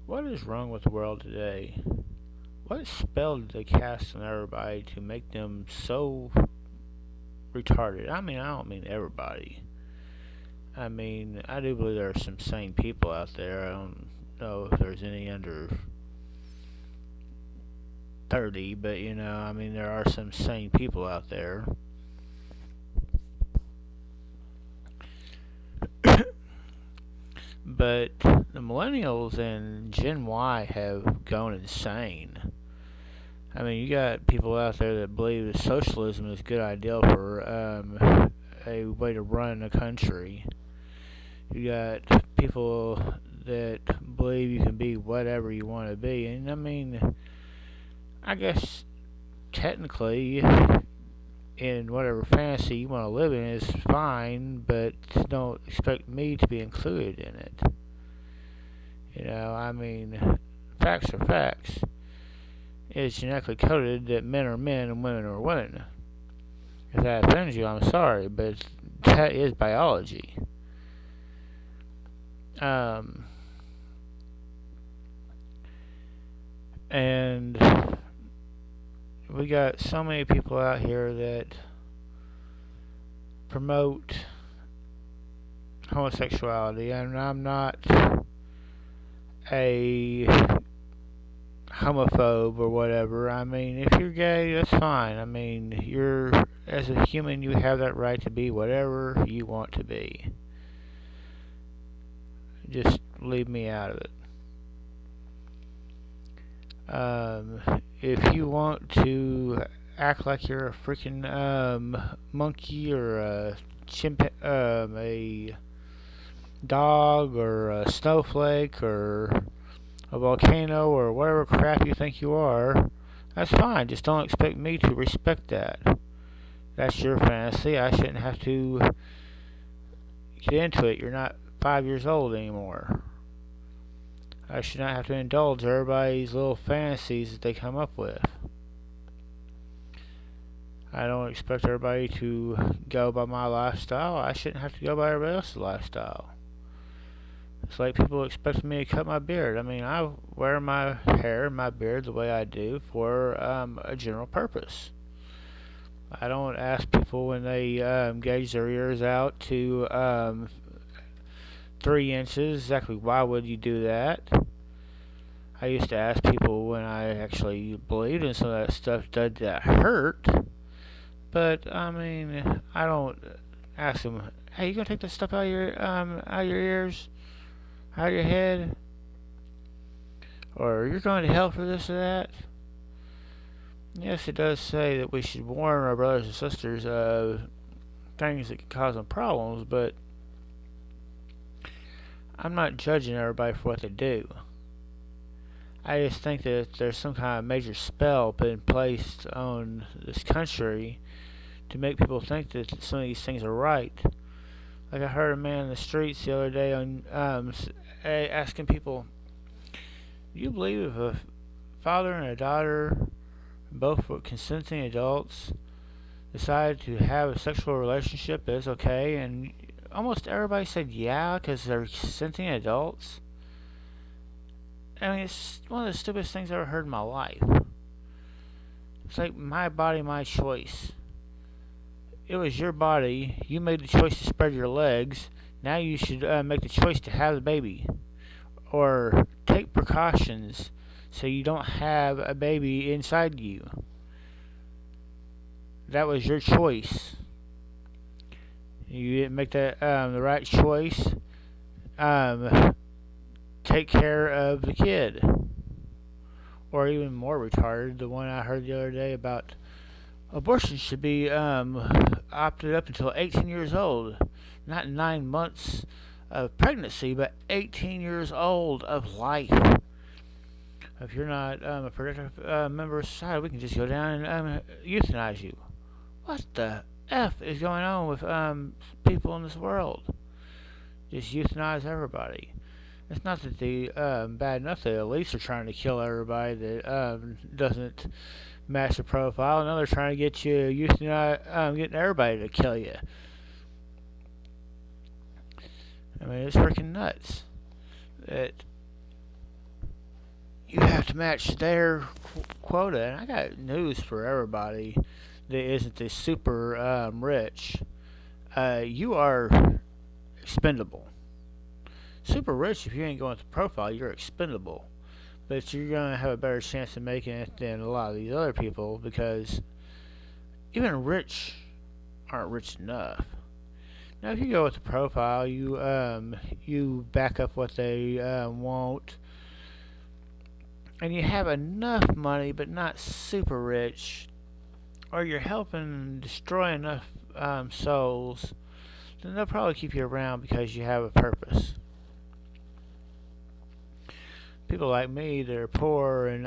What is wrong with the world today? What spell did they cast on everybody to make them so retarded? I mean, I don't mean everybody. I mean, I do believe there are some sane people out there. I don't know if there's any under 30, but I mean, there are some sane people out there. But the millennials and Gen Y have gone insane. I mean, you got people out there that believe that socialism is a good idea for a way to run a country. You got people that believe you can be whatever you want to be, and I mean, I guess technically, in whatever fantasy you want to live in is fine, but don't expect me to be included in it. I mean, facts are facts. It's genetically coded that men are men and women are women. If that offends you, I'm sorry, but that is biology. Um, and we got so many people out here that promote homosexuality, and I'm not a homophobe or whatever. I mean, if you're gay, that's fine. I mean, as a human, you have that right to be whatever you want to be. Just leave me out of it. If you want to act like you're a freaking monkey or a dog or a snowflake or a volcano or whatever crap you think you are, that's fine. Just don't expect me to respect that. That's your fantasy. I shouldn't have to get into it. You're not 5 years old anymore. I should not have to indulge everybody's little fantasies that they come up with. I don't expect everybody to go by my lifestyle. I shouldn't have to go by everybody else's lifestyle. It's like people expect me to cut my beard. I mean, I wear my hair and my beard the way I do for a general purpose. I don't ask people when they gauge their ears out to 3 inches exactly why would you do that. I used to ask people when I actually believed in some of that stuff, did that hurt? But I mean, I don't ask them, hey, you gonna take that stuff out of your ears, out of your head, or you're going to hell for this or that. Yes, it does say that we should warn our brothers and sisters of things that can cause them problems, but I'm not judging everybody for what they do. I just think that there's some kind of major spell put in place on this country to make people think that some of these things are right. Like I heard a man in the streets the other day on asking people, "Do you believe if a father and a daughter, both were consenting adults, decide to have a sexual relationship, that is okay?" And almost everybody said yeah, because they're consenting adults. I mean, it's one of the stupidest things I've ever heard in my life. It's like my body, my choice. It was your body. You made the choice to spread your legs. Now you should make the choice to have the baby. Or take precautions so you don't have a baby inside you. That was your choice. You didn't make the right choice. Take care of the kid. Or even more retarded, the one I heard the other day about abortion should be opted up until 18 years old. Not 9 months of pregnancy, but 18 years old of life. If you're not a productive member of society, we can just go down and euthanize you. What the F is going on with people in this world? Just euthanize everybody. It's not that they bad enough that at least they're trying to kill everybody that doesn't match the profile. Now they're trying to get you euthanize, getting everybody to kill you. I mean, it's freaking nuts. That you have to match their quota. And I got news for everybody that isn't the super rich. You are expendable. Super rich, if you ain't going to profile, you're expendable. But you're going to have a better chance of making it than a lot of these other people because even rich aren't rich enough. Now, if you go with the profile, you back up what they want, and you have enough money, but not super rich, or you're helping destroy enough souls, then they'll probably keep you around because you have a purpose. People like me that are poor and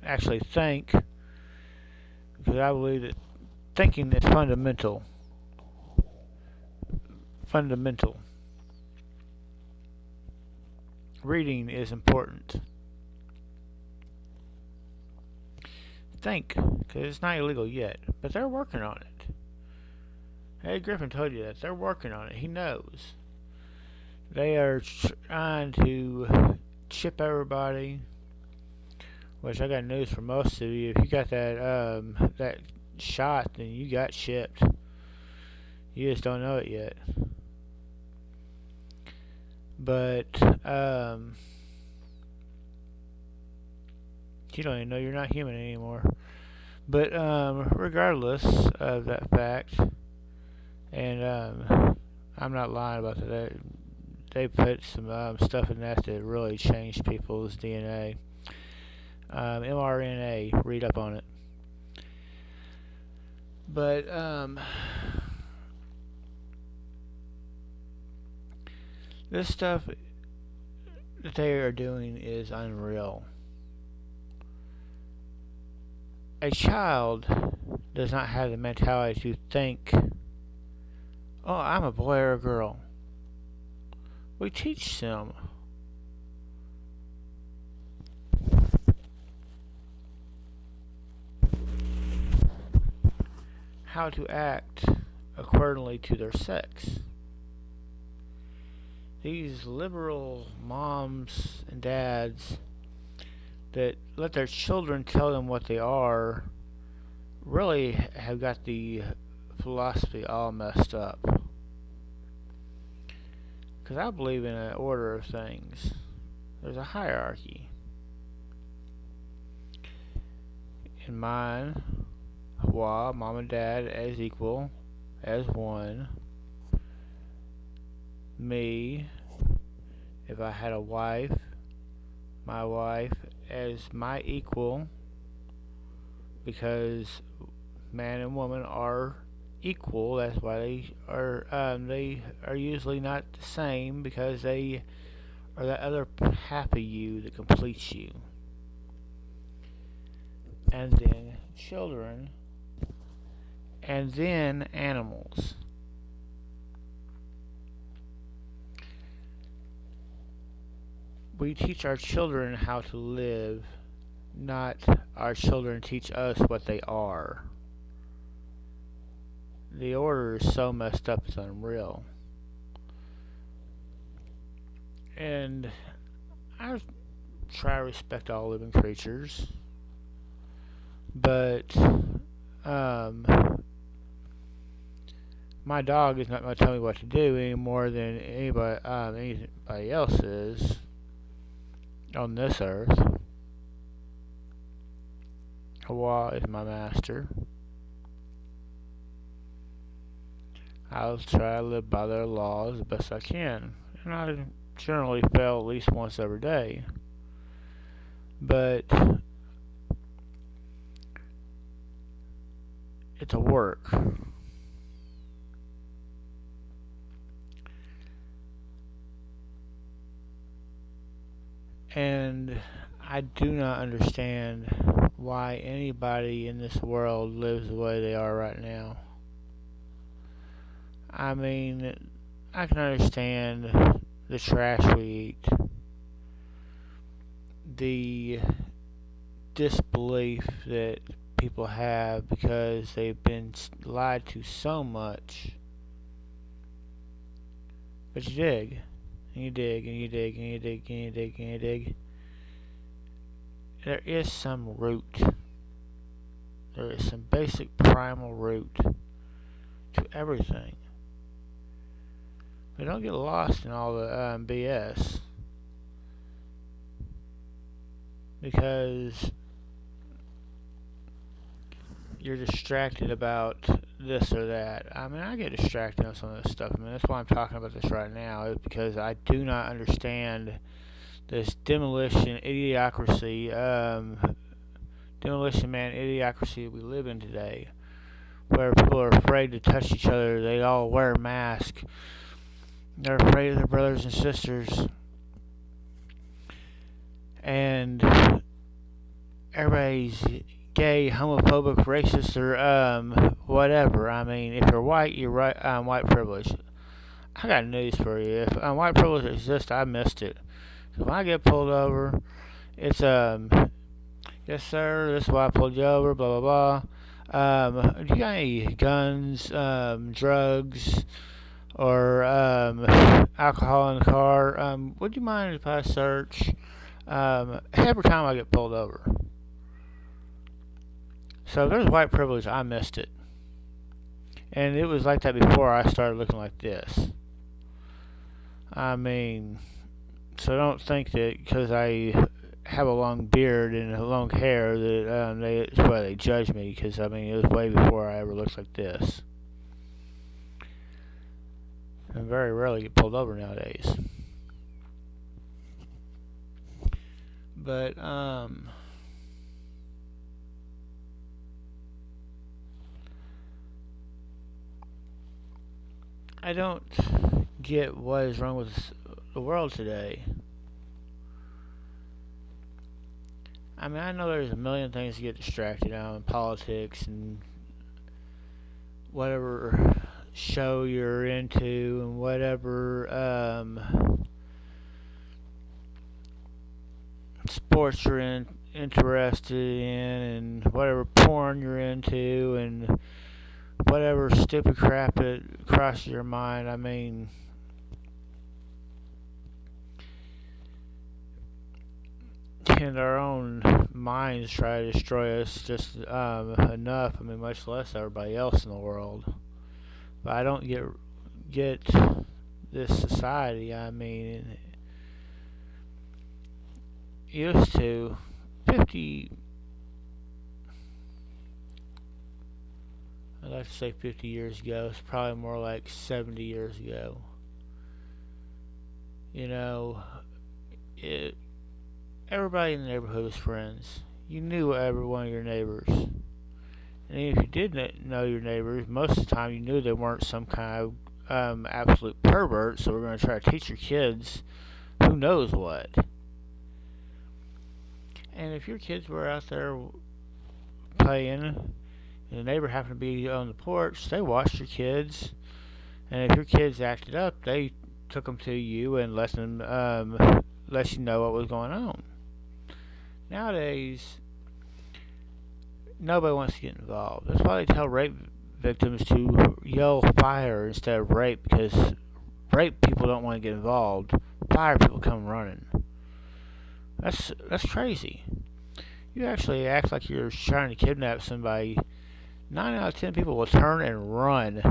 actually think, because I believe that thinking is fundamental. Fundamental. Reading is important. Think, because it's not illegal yet, but they're working on it. Eddie Griffin told you that. They're working on it. He knows. They are trying to chip everybody, which I got news for most of you. If you got that shot, then you got chipped. You just don't know it yet. But you don't even know you're not human anymore. But regardless of that fact, and I'm not lying about that. They put some stuff in that really changed people's DNA. mRNA, read up on it. But this stuff that they are doing is unreal. A child does not have the mentality to think, oh, I'm a boy or a girl. We teach them how to act accordingly to their sex. These liberal moms and dads that let their children tell them what they are really have got the philosophy all messed up. Because I believe in an order of things. There's a hierarchy. In mine, Hawa, mom and dad as equal, as one. Me, if I had a wife, my wife as my equal, because man and woman are equal. That's why they are usually not the same, because they are that other half of you that completes you. And then children, and then animals. We teach our children how to live, not our children teach us what they are. The order is so messed up, it's unreal. And I try to respect all living creatures, but my dog is not going to tell me what to do any more than anybody else is on this earth. Hawa is my master. I'll try to live by their laws the best I can, and I generally fail at least once every day. But it's a work. And I do not understand why anybody in this world lives the way they are right now. I mean, I can understand the trash we eat, the disbelief that people have because they've been lied to so much. But you dig, and you dig, and you dig, and you dig, and you dig, and you dig. there is some root. There is some basic primal root to everything. But don't get lost in all the BS, because you're distracted about this or that. I mean, I get distracted on some of this stuff. I mean, that's why I'm talking about this right now, is because I do not understand this demolition idiocracy, demolition man idiocracy we live in today, where people are afraid to touch each other. They all wear masks. They're afraid of their brothers and sisters, and everybody's gay, homophobic, racist, or whatever. I mean, if you're white, you're right. White privilege. I got news for you. If white privilege exists, I missed it. So when I get pulled over, it's yes sir, this is why I pulled you over. Blah blah blah. Do you got any guns, drugs, or alcohol in the car? Would you mind if I search? Every time I get pulled over. So there's white privilege. I missed it. And it was like that before I started looking like this. I mean, so don't think that because I have a long beard and a long hair that that's why they judge me. Because I mean, it was way before I ever looked like this. And very rarely get pulled over nowadays. But I don't get what is wrong with the world today. I mean, I know there's a million things to get distracted on, politics and whatever show you're into and whatever sports you're interested in and whatever porn you're into and whatever stupid crap that crosses your mind. I mean, and our own minds try to destroy us just enough. I mean, much less everybody else in the world. But I don't get this society. I mean, used to 50. I'd like to say 50 years ago. It's probably more like 70 years ago. You know, everybody in the neighborhood was friends. You knew every one of your neighbors. And if you did know your neighbors, most of the time you knew they weren't some kind of absolute pervert, so we're going to try to teach your kids who knows what. And if your kids were out there playing, and the neighbor happened to be on the porch, they watched your kids. And if your kids acted up, they took them to you and let you know what was going on. Nowadays, nobody wants to get involved. That's why they tell rape victims to yell fire instead of rape, because rape people don't want to get involved. Fire people come running. That's crazy. You actually act like you're trying to kidnap somebody. 9 out of 10 people will turn and run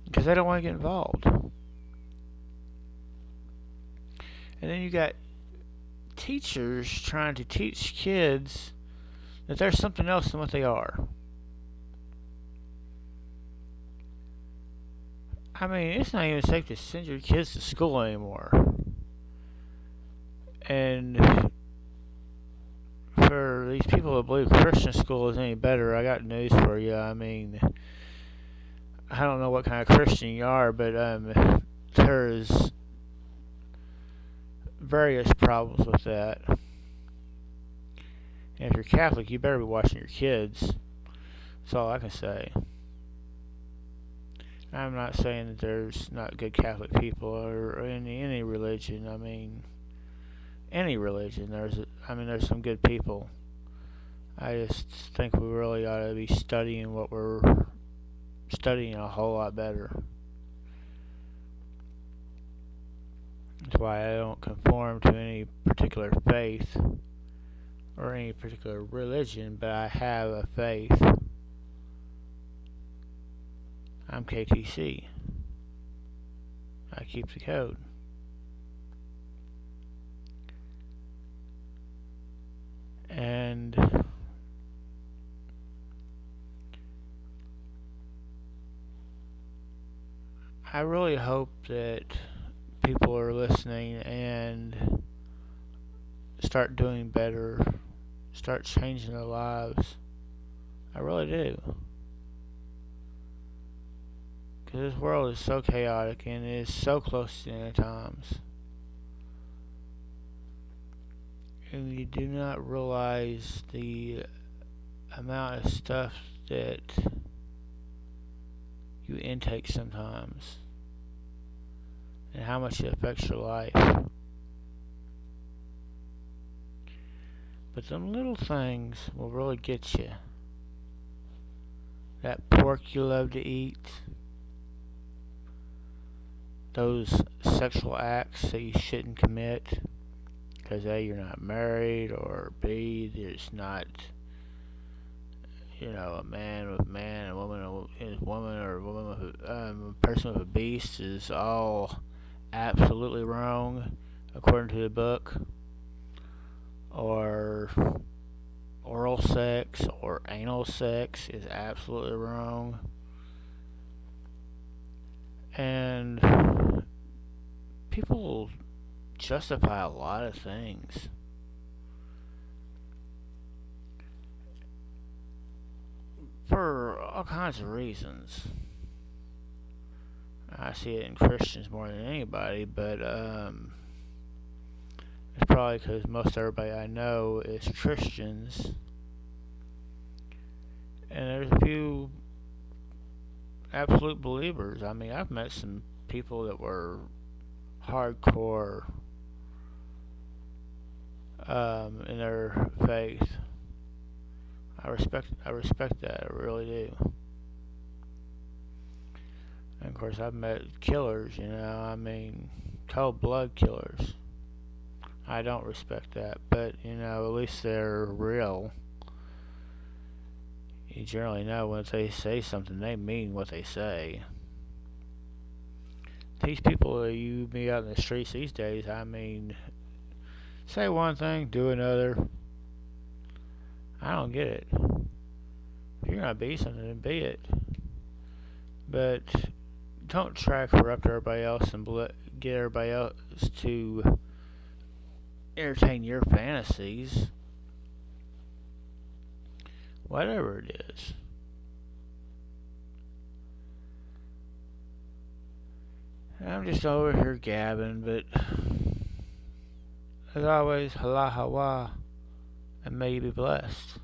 because they don't want to get involved. And then you got teachers trying to teach kids that there's something else than what they are. I mean, it's not even safe to send your kids to school anymore. And for these people that believe Christian school is any better, I got news for you. I mean, I don't know what kind of Christian you are, but there's various problems with that. And if you're Catholic, you better be watching your kids. That's all I can say. I'm not saying that there's not good Catholic people or any religion. I mean, any religion. There's some good people. I just think we really ought to be studying what we're studying a whole lot better. That's why I don't conform to any particular faith. or any particular religion, but I have a faith. I'm KTC. I keep the code. And I really hope that people are listening and start doing better, start changing their lives. I really do. Because this world is so chaotic and it is so close to the end of times. And you do not realize the amount of stuff that you intake sometimes and how much it affects your life. But them little things will really get you. That pork you love to eat, those sexual acts that you shouldn't commit because A, you're not married, or B, there's not, a man with a man, a woman with a woman, or a woman with a person with a beast is all absolutely wrong according to the book. Or oral sex or anal sex is absolutely wrong. And people justify a lot of things. For all kinds of reasons. I see it in Christians more than anybody, but it's probably because most everybody I know is Christians. And there's a few absolute believers. I mean, I've met some people that were hardcore in their faith. I respect that. I really do. And of course, I've met killers. I mean, cold blood killers. I don't respect that, but at least they're real. You generally know when they say something, they mean what they say. These people that you meet out in the streets these days, I mean, say one thing, do another. I don't get it. If you're gonna be something, then be it. But don't try to corrupt everybody else and get everybody else to entertain your fantasies. Whatever it is. I'm just over here gabbing, but as always, hala hawa, and may you be blessed.